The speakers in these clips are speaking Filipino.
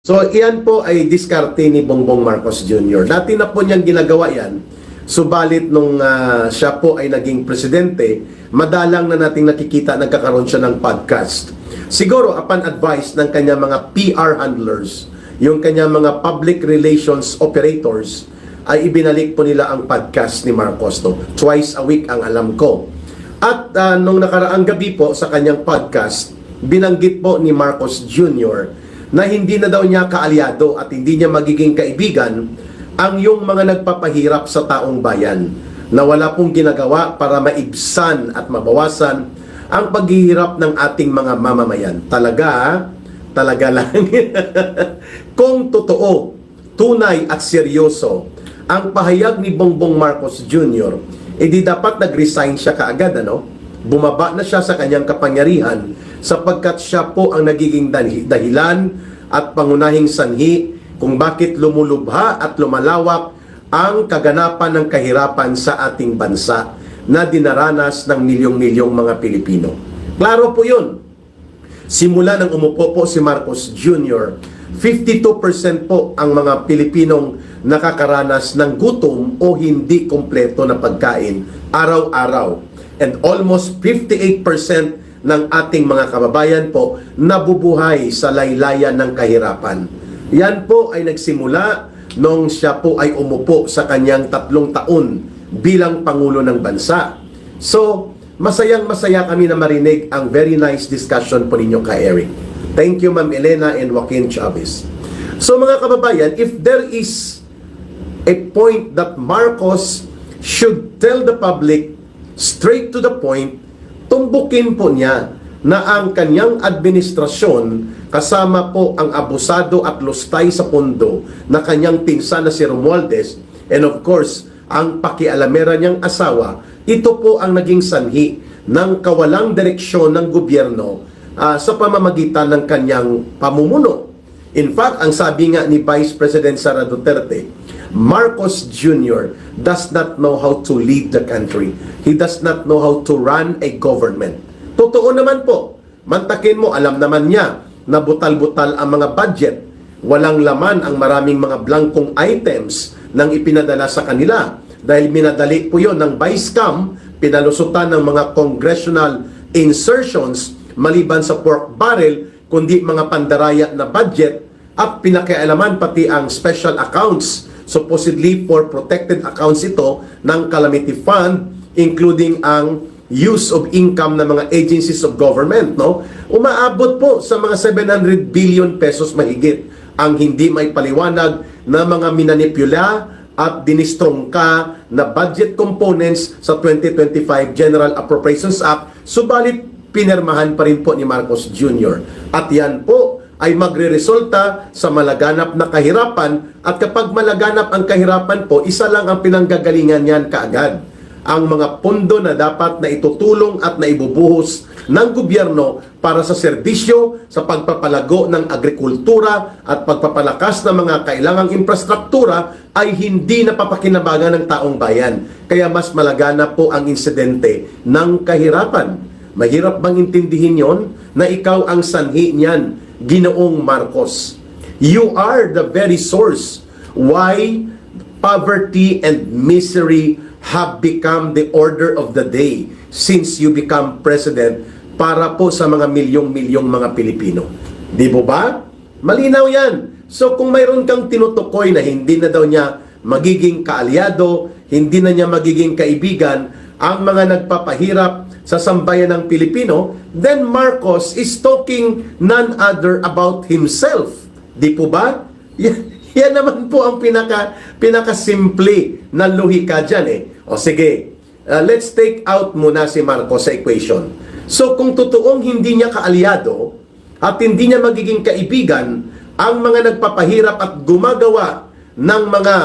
So, iyan po ay diskarte ni Bongbong Marcos Jr. Dati na po niyang ginagawa yan, subalit nung siya po ay naging presidente, madalang na nating nakikita nagkakaroon siya ng podcast. Siguro, upon advice ng kanyang mga PR handlers, yung kanyang mga public relations operators, ay ibinalik po nila ang podcast ni Marcos. No? Twice a week ang alam ko. At nung nakaraang gabi po sa kanyang podcast, binanggit po ni Marcos Jr. na hindi na daw niya kaalyado at hindi niya magiging kaibigan ang yung mga nagpapahirap sa taong bayan na wala pong ginagawa para maibsan at mabawasan ang paghihirap ng ating mga mamamayan. Talaga lang. Kung totoo, tunay at seryoso ang pahayag ni Bongbong Marcos Jr., edi dapat nag-resign siya kaagad, ano? Bumaba na siya sa kanyang kapangyarihan sapagkat siya po ang nagiging dahilan at pangunahing sanhi kung bakit lumulubha at lumalawak ang kaganapan ng kahirapan sa ating bansa na dinaranas ng milyong-milyong mga Pilipino. Klaro po yun. Simula nang umupo po si Marcos Jr., 52% po ang mga Pilipinong nakakaranas ng gutom o hindi kompleto na pagkain araw-araw. And almost 58% ng ating mga kababayan po nabubuhay sa laylayan ng kahirapan. Yan po ay nagsimula nung siya po ay umupo sa kanyang 3 taon bilang Pangulo ng Bansa. So, masayang-masaya kami na marinig ang very nice discussion po ninyo kay Eric. Thank you, Ma'am Elena and Joaquin Chavez. So, mga kababayan, if there is a point that Marcos should tell the public straight to the point, tumbukin po niya na ang kanyang administrasyon kasama po ang abusado at lustay sa pondo na kanyang pinsan na si Romualdez and of course, ang pakialamera niyang asawa, ito po ang naging sanhi ng kawalang direksyon ng gobyerno sa pamamagitan ng kanyang pamumuno. In fact, ang sabi nga ni Vice President Sara Duterte, Marcos Jr. does not know how to lead the country. He does not know how to run a government. Totoo naman po. Mantakin mo, alam naman niya na butal-butal ang mga budget. Walang laman ang maraming mga blankong items nang ipinadala sa kanila. Dahil minadali po yon ng Vice-Cam, pinalusutan ng mga congressional insertions maliban sa pork barrel, kundi mga pandaraya na budget at pinakialaman pati ang special accounts supposedly for protected accounts ito ng calamity fund, including ang use of income ng mga agencies of government, no? Umaabot po sa mga 700 billion pesos mahigit ang hindi may paliwanag na mga minanipula at dinistrongka na budget components sa 2025 General Appropriations Act, subalit pinirmahan pa rin po ni Marcos Jr. At yan po ay magre-resulta sa malaganap na kahirapan at kapag malaganap ang kahirapan po, isa lang ang pinanggagalingan niyan kaagad. Ang mga pondo na dapat na itutulong at naibubuhos ng gobyerno para sa serbisyo, sa pagpapalago ng agrikultura at pagpapalakas ng mga kailangang infrastruktura ay hindi napapakinabangan ng taong bayan. Kaya mas malaganap po ang insidente ng kahirapan. Mahirap bang intindihin yon na ikaw ang sanhi niyan, Ginoong Marcos? You are the very source why poverty and misery have become the order of the day since you become president para po sa mga milyong-milyong mga Pilipino. Di ba ba? Malinaw yan. So kung mayroon kang tinutukoy na hindi na daw niya magiging kaalyado, hindi na niya magiging kaibigan ang mga nagpapahirap sa sambayan ng Pilipino, then Marcos is talking none other about himself. Di po ba? Yan naman po ang pinaka-simple na lohika dyan eh. O sige, let's take out muna si Marcos sa equation. So kung totoong hindi niya kaalyado at hindi niya magiging kaibigan ang mga nagpapahirap at gumagawa ng mga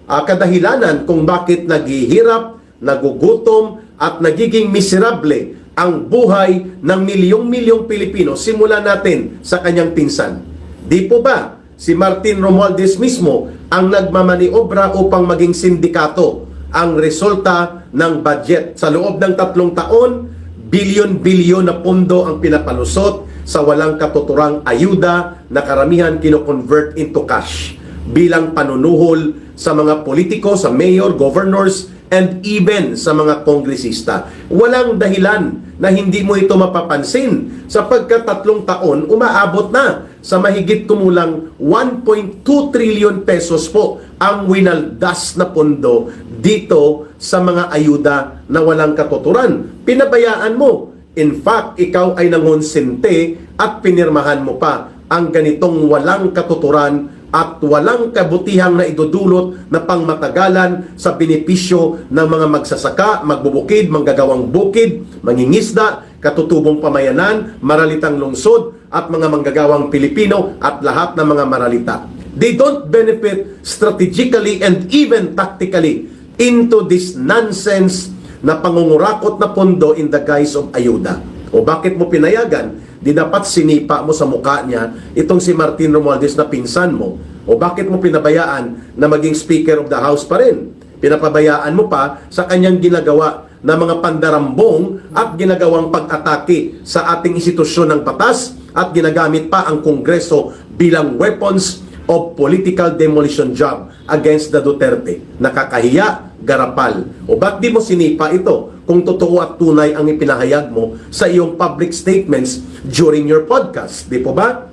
kadahilanan kung bakit naghihirap, nagugutom, at nagiging miserable ang buhay ng milyong-milyong Pilipino, simulan natin sa kanyang pinsan. Di po ba si Martin Romualdez mismo ang nagmamaniobra upang maging sindikato ang resulta ng budget? Sa loob ng 3 taon, bilyon-bilyon na pondo ang pinapalusot sa walang katuturang ayuda na karamihan kino-convert into cash bilang panunuhol sa mga politiko, sa mayor, governors, and even sa mga kongresista. Walang dahilan na hindi mo ito mapapansin sapagkat 3 taon umaabot na sa mahigit kumulang 1.2 trillion pesos po ang winaldas na pondo dito sa mga ayuda na walang katuturan. Pinabayaan mo. In fact, ikaw ay nangonsente at pinirmahan mo pa ang ganitong walang katuturan at walang kabutihang na idudulot na pangmatagalan sa benepisyo ng mga magsasaka, magbubukid, manggagawang bukid, mangingisda, katutubong pamayanan, maralitang lungsod, at mga manggagawang Pilipino at lahat ng mga maralita. They don't benefit strategically and even tactically into this nonsense na pangungurakot na pondo in the guise of ayuda. O bakit mo pinayagan? Di dapat sinipa mo sa mukha niya itong si Martin Romualdez na pinsan mo. O bakit mo pinabayaan na maging Speaker of the House pa rin? Pinapabayaan mo pa sa kanyang ginagawa na mga pandarambong at ginagawang pag-atake sa ating institusyon ng batas at ginagamit pa ang Kongreso bilang weapons of political demolition job against the Duterte. Nakakahiya, garapal. O ba't di mo sinipa ito kung totoo at tunay ang ipinahayag mo sa iyong public statements during your podcast? Di po ba?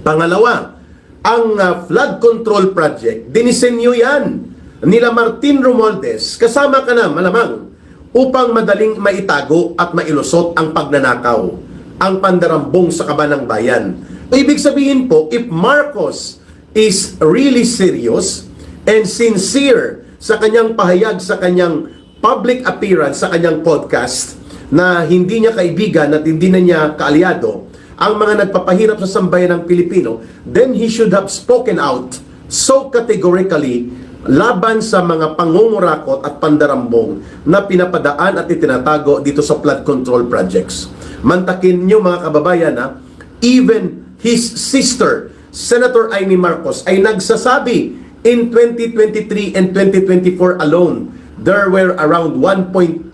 Pangalawa, ang flood control project, dinisenyo yan nila Martin Romualdez, kasama ka na malamang, upang madaling maitago at mailusot ang pagnanakaw, ang pandarambong sa kaban ng bayan. Ibig sabihin po, if Marcos is really serious and sincere sa kanyang pahayag, sa kanyang public appearance, sa kanyang podcast, na hindi niya kaibigan at hindi na niya kaalyado ang mga nagpapahirap sa sambayan ng Pilipino, then he should have spoken out so categorically laban sa mga pangungurakot at pandarambong na pinapadaan at itinatago dito sa flood control projects. Mantakin niyo mga kababayan, even his sister, Senator Amy Marcos, ay nagsasabi in 2023 and 2024 alone, there were around 1.2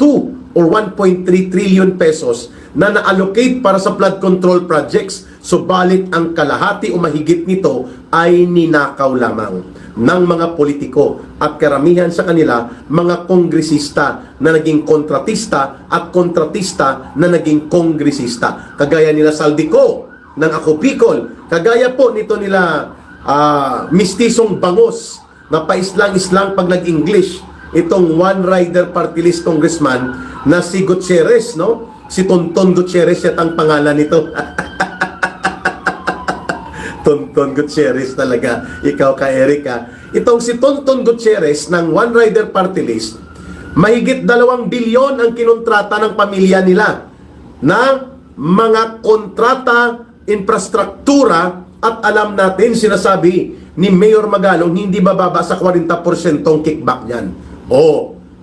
or 1.3 trillion pesos na na-allocate para sa flood control projects, subalit ang kalahati o mahigit nito ay ninakaw lamang ng mga politiko at karamihan sa kanila mga kongresista na naging kontratista at kontratista na naging kongresista. Kagaya nila Saldico ng Ako Bicol, kagaya po nito nila mistisong bangos na paislang-islang pag nag-English, itong one-rider party list congressman na si Gutierrez, no? Si Tonton Gutierrez yat ang pangalan nito. Tonton Gutierrez talaga. Ikaw ka, Erika. Itong si Tonton Gutierrez ng one-rider party list, mahigit 2 bilyon ang kinontrata ng pamilya nila na mga kontrata, infrastruktura, at alam natin, sinasabi ni Mayor Magalong, hindi bababa sa 40% kickback niyan.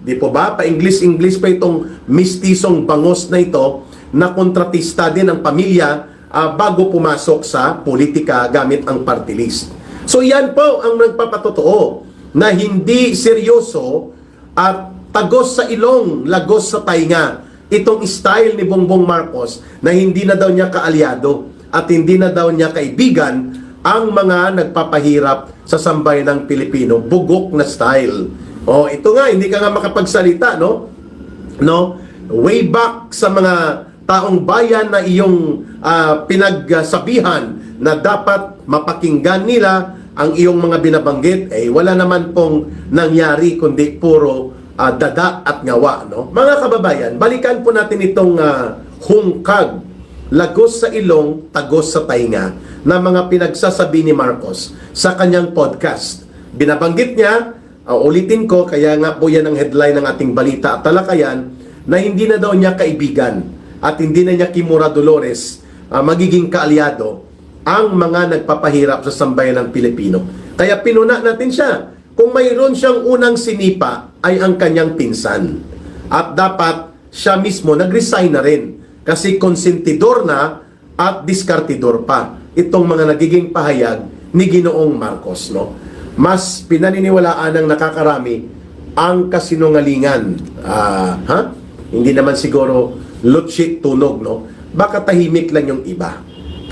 Di po ba? Pa-English pa itong mistisong bangos na ito na kontratista din ng pamilya bago pumasok sa politika gamit ang party list. So yan po ang nagpapatotoo na hindi seryoso at tagos sa ilong, lagos sa tainga itong style ni Bongbong Marcos na hindi na daw niya kaalyado at hindi na daw niya kaibigan ang mga nagpapahirap sa sambayan ng Pilipino. Bugok na style. Ito nga, hindi ka nga makapagsalita, no? Way back sa mga taong bayan na iyong pinagsabihan na dapat mapakinggan nila ang iyong mga binabanggit, wala naman pong nangyari kundi puro dada at ngawa, no? Mga kababayan, balikan po natin itong hungkag, lagos sa ilong, tagos sa tainga na mga pinagsasabi ni Marcos sa kanyang podcast. Binabanggit niya, ulitin ko, kaya nga po yan ang headline ng ating balita at talakayan, na hindi na daw niya kaibigan at hindi na niya Kimura Dolores magiging kaalyado ang mga nagpapahirap sa sambayan ng Pilipino. Kaya pinuna natin siya. Kung mayroon siyang unang sinipa ay ang kanyang pinsan. At dapat siya mismo nag-resign na rin kasi konsentidor na at diskartidor pa itong mga nagiging pahayag ni Ginoong Marcos, no? Mas pinaniniwalaan ng nakakarami ang kasinungalingan. Hindi naman siguro lutsit tunog, no? Baka tahimik lang yung iba.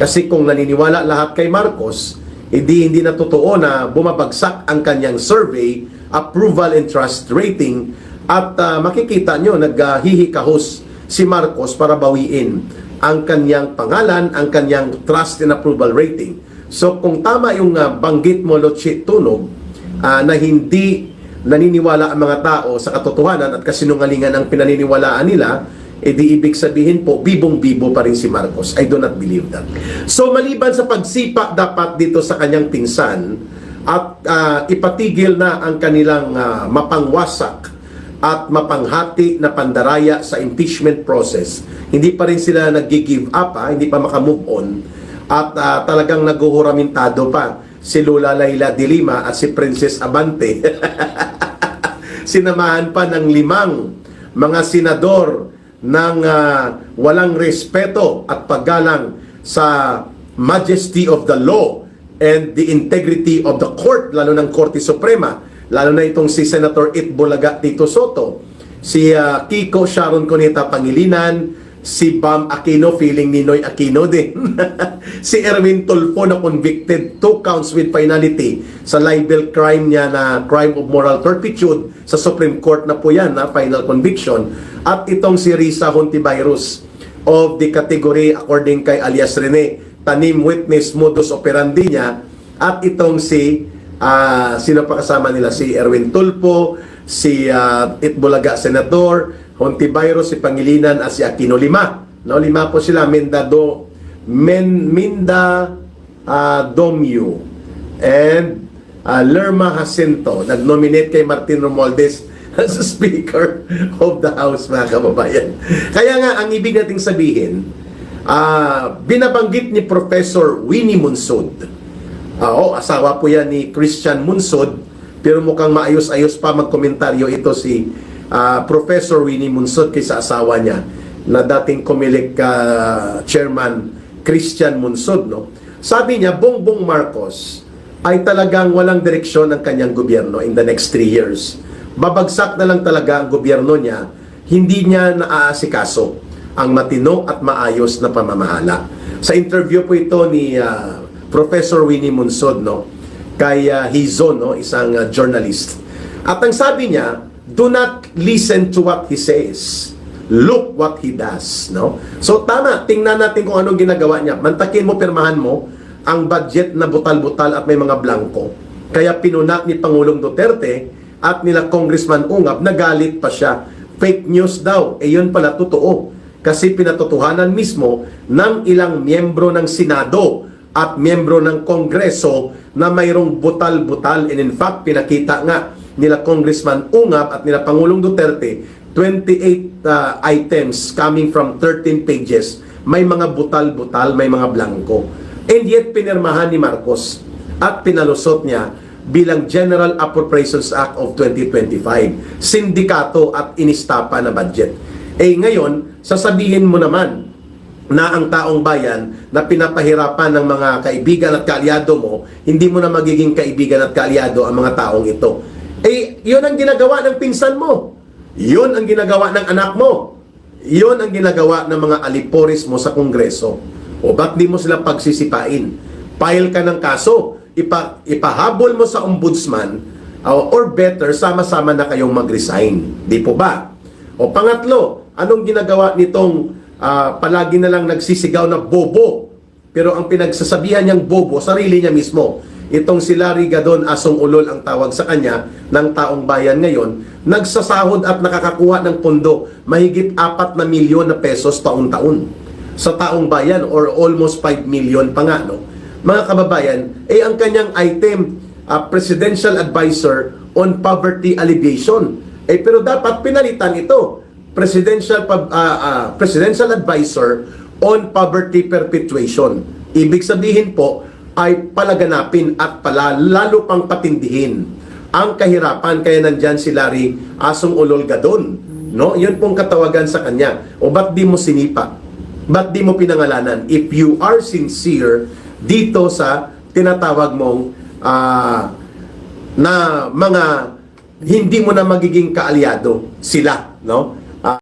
Kasi kung naniniwala lahat kay Marcos, hindi na totoo na bumabagsak ang kanyang survey, approval and trust rating, at makikita nyo, naghihikahos si Marcos para bawiin ang kanyang pangalan, ang kanyang trust and approval rating. So kung tama yung banggit mo, Lotse Tunog, na hindi naniniwala ang mga tao sa katotohanan at kasinungalingan ang pinaniniwalaan nila, di ibig sabihin po, bibong-bibo pa rin si Marcos. I do not believe that. So maliban sa pagsipa dapat dito sa kanyang pinsan at ipatigil na ang kanilang mapangwasak at mapanghati na pandaraya sa impeachment process, hindi pa rin sila nag-give up, hindi pa makamove on, at talagang naguhuramintado pa si Lola Laila de Lima at si Princess Abante. Sinamahan pa ng 5 mga senador ng walang respeto at paggalang sa majesty of the law and the integrity of the court, lalo ng Korte Suprema, lalo na itong si Senator Itbulaga Tito Soto, si Kiko Sharon Cuneta Pangilinan, si Bam Aquino, feeling Ninoy Aquino din, si Erwin Tulfo na convicted 2 counts with finality sa libel crime niya na crime of moral turpitude sa Supreme Court na po yan, na final conviction, at itong si Risa Hontivirus of the category according kay alias Rene, tanim witness modus operandi niya, at itong si sino pa kasama nila, si Erwin Tulfo, si Itbulaga Senador, Hontivirus, si Pangilinan, at si Aquino. 5. No, 5 po sila. Minda Domio and Lerma Jacinto nag-nominate kay Martin Romualdez as Speaker of the House, mga kababayan. Kaya nga, ang ibig nating sabihin, binabanggit ni Professor Winnie Munsod. Asawa po yan ni Christian Munsod, pero mukhang maayos-ayos pa magkomentaryo ito si Professor Winnie Munsod kaysa asawa niya na dating Comelec Chairman Christian Munsod. No? Sabi niya, Bongbong Marcos ay talagang walang direksyon ang kanyang gobyerno in the next 3 years. Babagsak na lang talaga ang gobyerno niya, hindi niya naaasikaso ang matino at maayos na pamamahala. Sa interview po ito ni Professor Winnie Munsod, no, kay Hizon, no, isang journalist. At ang sabi niya, do not listen to what he says. Look what he does. No? So tama, tingnan natin kung anong ginagawa niya. Mantakin mo, pirmahan mo ang budget na butal-butal at may mga blanco. Kaya pinuna ni Pangulong Duterte at nila Congressman Ungab, nagalit pa siya. Fake news daw. Yun pala totoo. Kasi pinatotohanan mismo ng ilang miyembro ng Senado at miyembro ng Kongreso na mayroong butal-butal, and in fact pinakita nga nila Congressman Ungab at nila Pangulong Duterte 28 items coming from 13 pages, may mga butal-butal, may mga blanco, and yet pinirmahan ni Marcos at pinalusot niya bilang General Appropriations Act of 2025, sindikato at inistapa na budget. Ngayon sasabihin mo naman na ang taong bayan na pinapahirapan ng mga kaibigan at kaalyado mo, hindi mo na magiging kaibigan at kaalyado ang mga taong ito. Yun ang ginagawa ng pinsan mo. Yun ang ginagawa ng anak mo. Yun ang ginagawa ng mga aliporis mo sa Kongreso. O ba't di mo sila pagsisipain? File ka ng kaso, ipahabol mo sa ombudsman, or better, sama-sama na kayong mag-resign. Di po ba? O pangatlo, anong ginagawa nitong palagi na lang nagsisigaw na bobo, pero ang pinagsasabihan niyang bobo, sarili niya mismo. Itong si Larry Gadon Asong Ulol ang tawag sa kanya ng taong bayan ngayon, nagsasahod at nakakakuha ng pondo mahigit 4 na milyon na pesos taon-taon sa taong bayan, or almost 5 million pa nga, no? Mga kababayan, ang kanyang item, Presidential Advisor on Poverty Alleviation, pero dapat pinalitan ito, Presidential Advisor on Poverty Perpetuation. Ibig sabihin po ay palaganapin at lalo pang patindihin ang kahirapan. Kaya nandyan si Larry Asong Ulol Gadon. No? Yun pong katawagan sa kanya. O ba't di mo sinipa? Ba't di mo pinangalanan? If you are sincere dito sa tinatawag mong na mga hindi mo na magiging kaalyado sila, no?